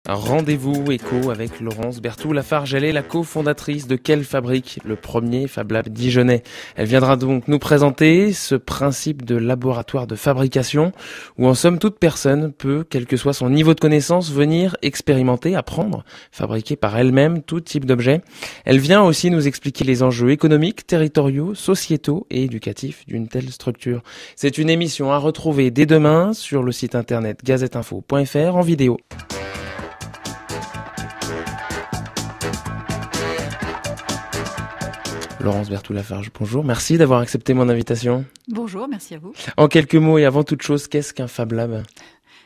Un rendez-vous éco avec Laurence Berthoud-Lafarge. Elle est la cofondatrice de Quelle Fabrique, le premier Fab Lab dijonnais. Elle viendra donc nous présenter ce principe de laboratoire de fabrication où en somme toute personne peut, quel que soit son niveau de connaissance, venir expérimenter, apprendre, fabriquer par elle-même tout type d'objet. Elle vient aussi nous expliquer les enjeux économiques, territoriaux, sociétaux et éducatifs d'une telle structure. C'est une émission à retrouver dès demain sur le site internet gazetteinfo.fr en vidéo. Laurence Berthoud-Lafarge, bonjour. Merci d'avoir accepté mon invitation. Bonjour, merci à vous. En quelques mots et avant toute chose, qu'est-ce qu'un Fab Lab ?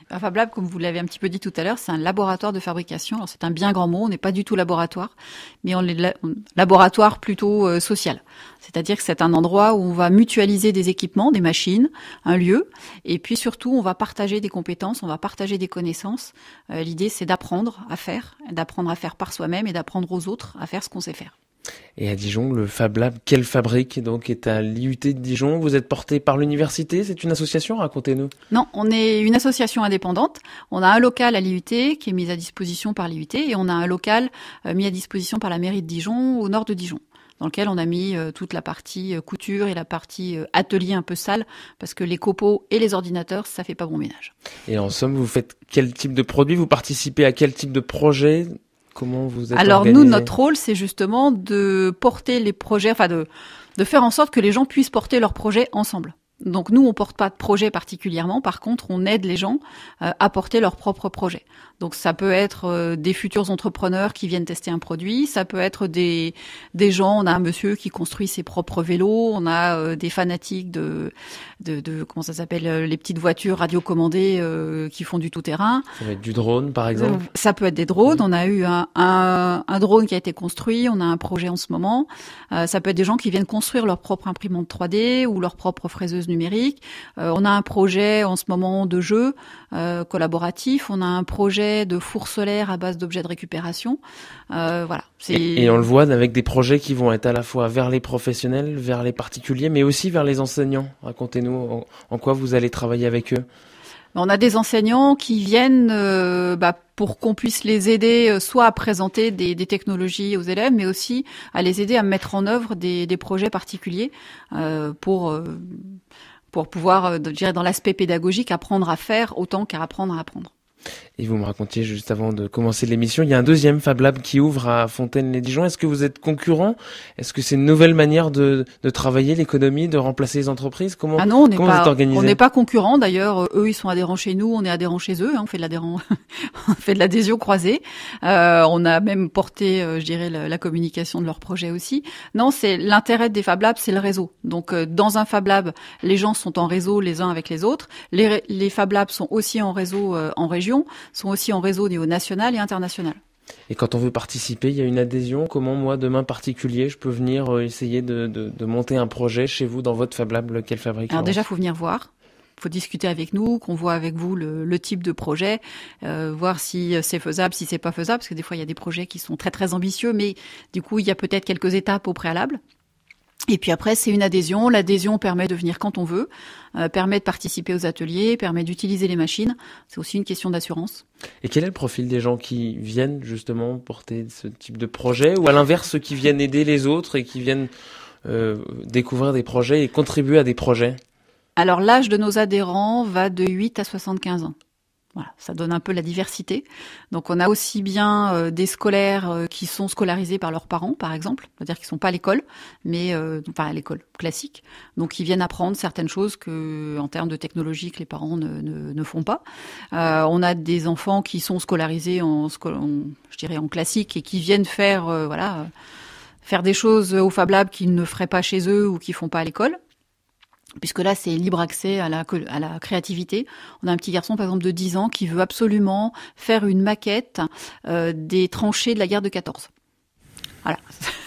Un Fab Lab, comme vous l'avez un petit peu dit tout à l'heure, c'est un laboratoire de fabrication. Alors c'est un bien grand mot, on n'est pas du tout laboratoire, mais on est laboratoire plutôt social. C'est-à-dire que c'est un endroit où on va mutualiser des équipements, des machines, un lieu, et puis surtout on va partager des compétences, on va partager des connaissances. L'idée c'est d'apprendre à faire par soi-même et d'apprendre aux autres à faire ce qu'on sait faire. Et à Dijon, le Fab Lab Quelle Fabrique donc est à l'IUT de Dijon. Vous êtes porté par l'université, c'est une association, racontez-nous. Non, on est une association indépendante. On a un local à l'IUT qui est mis à disposition par l'IUT et on a un local mis à disposition par la mairie de Dijon au nord de Dijon, dans lequel on a mis toute la partie couture et la partie atelier un peu salle, parce que les copeaux et les ordinateurs, ça fait pas bon ménage. Et en somme, vous faites quel type de produit ? Vous participez à quel type de projet ? Comment vous êtes Alors organisé ? nous, notre rôle, c'est justement de porter les projets, de faire en sorte que les gens puissent porter leurs projets ensemble. Donc nous, on porte pas de projet particulièrement. Par contre, on aide les gens à porter leurs propres projets. Donc ça peut être des futurs entrepreneurs qui viennent tester un produit, ça peut être des gens. On a un monsieur qui construit ses propres vélos, on a des fanatiques de comment ça s'appelle, les petites voitures radiocommandées qui font du tout-terrain. Ça va être du drone, par exemple. Ça peut être des drones. On a eu un drone qui a été construit. On a un projet en ce moment. Ça peut être des gens qui viennent construire leur propre imprimante 3D ou leur propre fraiseuse numérique. On a un projet en ce moment de jeu collaboratif. On a un projet de four solaire à base d'objets de récupération. Voilà. Et on le voit avec des projets qui vont être à la fois vers les professionnels, vers les particuliers, mais aussi vers les enseignants. Racontez-nous en quoi vous allez travailler avec eux. On a des enseignants qui viennent pour qu'on puisse les aider soit à présenter des technologies aux élèves, mais aussi à les aider à mettre en œuvre des projets particuliers pour pouvoir, je dirais, dans l'aspect pédagogique, apprendre à faire autant qu'à apprendre à apprendre. Et vous me racontiez juste avant de commencer l'émission, il y a un deuxième Fab Lab qui ouvre à Fontaine-lès-Dijon. Est-ce que vous êtes concurrent ? Est-ce que c'est une nouvelle manière de travailler l'économie, de remplacer les entreprises ? Comment vous êtes organisé ? On n'est pas concurrents. D'ailleurs, eux, ils sont adhérents chez nous, on est adhérents chez eux. On fait de l'adhésion croisée. On a même porté, je dirais, la communication de leur projet aussi. Non, c'est l'intérêt des Fab Labs, c'est le réseau. Donc, dans un Fab Lab, les gens sont en réseau les uns avec les autres. Les Fab Labs sont aussi en réseau en région, sont aussi en réseau au niveau national et international. Et quand on veut participer, il y a une adhésion. Comment, moi, demain particulier, je peux venir essayer de monter un projet chez vous, dans votre Fab Lab, Quelle Fabrique ? Alors déjà, il faut venir voir. Il faut discuter avec nous, qu'on voit avec vous le type de projet, voir si c'est faisable, si c'est pas faisable, parce que des fois, il y a des projets qui sont très, très ambitieux, mais du coup, il y a peut-être quelques étapes au préalable. Et puis après, c'est une adhésion. L'adhésion permet de venir quand on veut, permet de participer aux ateliers, permet d'utiliser les machines. C'est aussi une question d'assurance. Et quel est le profil des gens qui viennent justement porter ce type de projet, ou à l'inverse, ceux qui viennent aider les autres et qui viennent découvrir des projets et contribuer à des projets ? Alors l'âge de nos adhérents va de 8 à 75 ans. Voilà, ça donne un peu la diversité. Donc on a aussi bien des scolaires qui sont scolarisés par leurs parents, par exemple, c'est-à-dire qu'ils sont pas à l'école, mais à l'école classique. Donc ils viennent apprendre certaines choses que, en termes de technologie, que les parents ne font pas. On a des enfants qui sont scolarisés en classique et qui viennent faire des choses au Fab Lab qu'ils ne feraient pas chez eux ou qu'ils font pas à l'école. Puisque là, c'est libre accès à la créativité. On a un petit garçon, par exemple, de 10 ans qui veut absolument faire une maquette des tranchées de la guerre de 14. Voilà.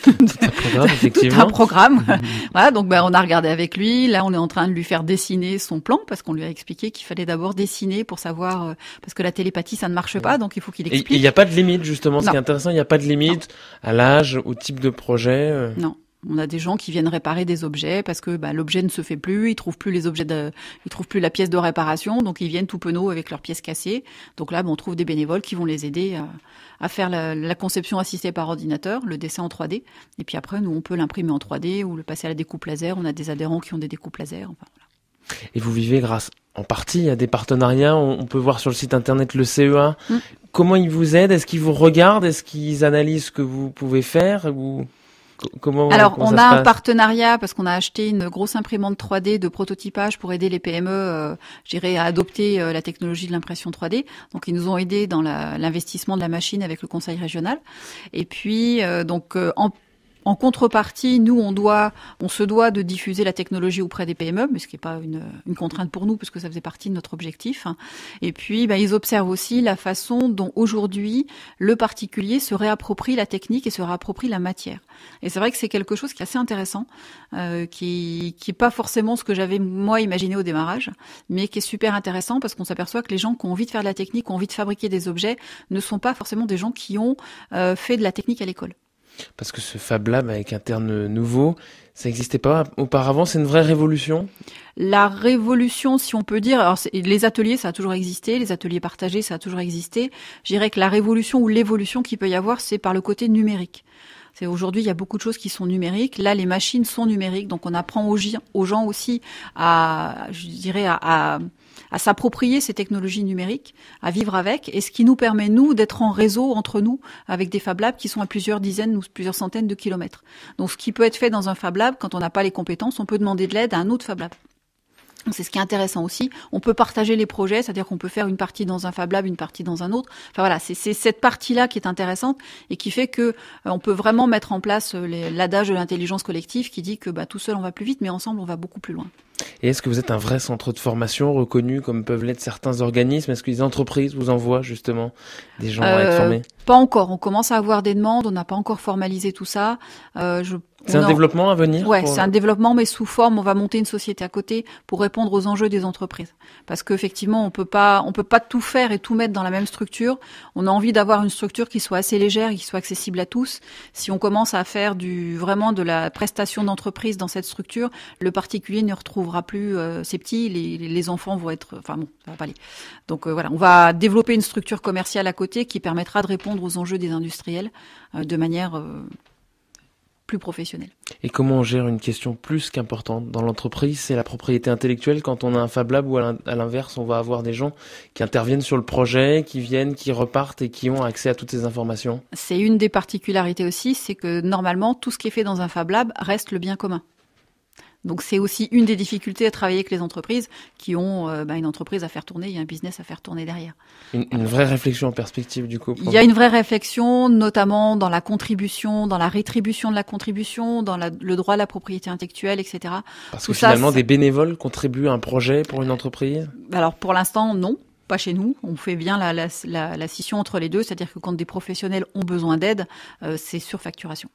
C'est un programme, effectivement. Tout un programme. Voilà, donc on a regardé avec lui. Là, on est en train de lui faire dessiner son plan, parce qu'on lui a expliqué qu'il fallait d'abord dessiner pour savoir, parce que la télépathie, ça ne marche pas, donc il faut qu'il explique. Et il n'y a pas de limite, justement. Ce qui est intéressant, il n'y a pas de limite à l'âge, au type de projet. Non. On a des gens qui viennent réparer des objets parce que l'objet ne se fait plus, ils trouvent plus ils trouvent plus la pièce de réparation, donc ils viennent tout penaud avec leurs pièces cassées. Donc là, on trouve des bénévoles qui vont les aider à faire la conception assistée par ordinateur, le dessin en 3D. Et puis après, nous, on peut l'imprimer en 3D ou le passer à la découpe laser. On a des adhérents qui ont des découpes laser. Enfin, voilà. Et vous vivez grâce, en partie, à des partenariats. On peut voir sur le site internet le CEA. Comment ils vous aident? Est-ce qu'ils vous regardent? Est-ce qu'ils analysent ce que vous pouvez faire? Ou comment on ça a se un passe partenariat parce qu'on a acheté une grosse imprimante 3D de prototypage pour aider les PME, à adopter la technologie de l'impression 3D. Donc ils nous ont aidés dans l'investissement de la machine avec le conseil régional. Et puis en contrepartie, nous, on se doit de diffuser la technologie auprès des PME, mais ce qui n'est pas une contrainte pour nous, parce que ça faisait partie de notre objectif. Et puis, ils observent aussi la façon dont aujourd'hui le particulier se réapproprie la technique et se réapproprie la matière. Et c'est vrai que c'est quelque chose qui est assez intéressant, qui est pas forcément ce que j'avais moi imaginé au démarrage, mais qui est super intéressant parce qu'on s'aperçoit que les gens qui ont envie de faire de la technique, qui ont envie de fabriquer des objets, ne sont pas forcément des gens qui ont fait de la technique à l'école. Parce que ce Fab Lab avec un terme nouveau, ça n'existait pas auparavant, c'est une vraie révolution? La révolution, si on peut dire, alors les ateliers, ça a toujours existé, les ateliers partagés, ça a toujours existé. Je dirais que la révolution ou l'évolution qu'il peut y avoir, c'est par le côté numérique. Aujourd'hui, il y a beaucoup de choses qui sont numériques. Là, les machines sont numériques, donc on apprend aux gens aussi à s'approprier ces technologies numériques, à vivre avec, et ce qui nous permet, nous, d'être en réseau entre nous avec des Fab Labs qui sont à plusieurs dizaines ou plusieurs centaines de kilomètres. Donc, ce qui peut être fait dans un Fab Lab, quand on n'a pas les compétences, on peut demander de l'aide à un autre Fab Lab. C'est ce qui est intéressant aussi. On peut partager les projets, c'est-à-dire qu'on peut faire une partie dans un Fab Lab, une partie dans un autre. Enfin voilà, c'est cette partie-là qui est intéressante et qui fait que on peut vraiment mettre en place l'adage de l'intelligence collective qui dit que tout seul on va plus vite, mais ensemble on va beaucoup plus loin. Et est-ce que vous êtes un vrai centre de formation reconnu comme peuvent l'être certains organismes? Est-ce que les entreprises vous envoient justement des gens à être formés? Pas encore. On commence à avoir des demandes. On n'a pas encore formalisé tout ça. C'est un développement à venir? Ouais, c'est un développement, mais sous forme, on va monter une société à côté pour répondre aux enjeux des entreprises. Parce qu'effectivement, on peut pas tout faire et tout mettre dans la même structure. On a envie d'avoir une structure qui soit assez légère et qui soit accessible à tous. Si on commence à faire vraiment de la prestation d'entreprise dans cette structure, le particulier ne retrouvera plus ses petits, les enfants vont être, ça va pas aller. Donc voilà, on va développer une structure commerciale à côté qui permettra de répondre aux enjeux des industriels de manière plus professionnel. Et comment on gère une question plus qu'importante dans l'entreprise, c'est la propriété intellectuelle quand on a un Fab Lab, ou à l'inverse, on va avoir des gens qui interviennent sur le projet, qui viennent, qui repartent et qui ont accès à toutes ces informations? C'est une des particularités aussi, c'est que normalement, tout ce qui est fait dans un Fab Lab reste le bien commun. Donc c'est aussi une des difficultés à travailler avec les entreprises qui ont une entreprise à faire tourner, il y a un business à faire tourner derrière. Une vraie réflexion en perspective du coup. Il y a une vraie réflexion, notamment dans la contribution, dans la rétribution de la contribution, dans le droit à la propriété intellectuelle, etc. Parce que finalement, des bénévoles contribuent à un projet pour une entreprise? Alors pour l'instant, non. Pas chez nous. On fait bien la scission entre les deux, c'est-à-dire que quand des professionnels ont besoin d'aide, c'est sur facturation.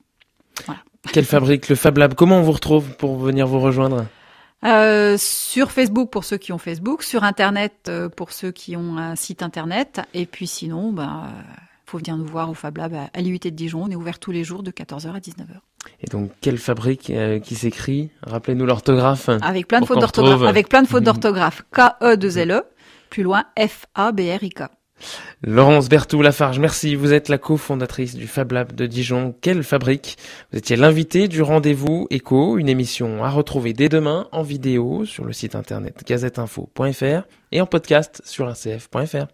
Voilà. Quelle fabrique le Fab Lab? Comment on vous retrouve pour venir vous rejoindre? Sur Facebook pour ceux qui ont Facebook, sur Internet pour ceux qui ont un site Internet, et puis sinon, faut venir nous voir au Fab Lab à l'IUT de Dijon. On est ouvert tous les jours de 14h à 19h. Et donc, quelle fabrique qui s'écrit? Rappelez-nous l'orthographe. Avec plein de fautes d'orthographe. Avec plein de fautes d'orthographe. K-E-2-L-E, plus loin F-A-B-R-I-K. Laurence Berthoud-Lafarge, merci. Vous êtes la cofondatrice du Fab Lab de Dijon. Quelle fabrique? Vous étiez l'invité du Rendez-vous Éco, une émission à retrouver dès demain en vidéo sur le site internet gazetteinfo.fr et en podcast sur rcf.fr.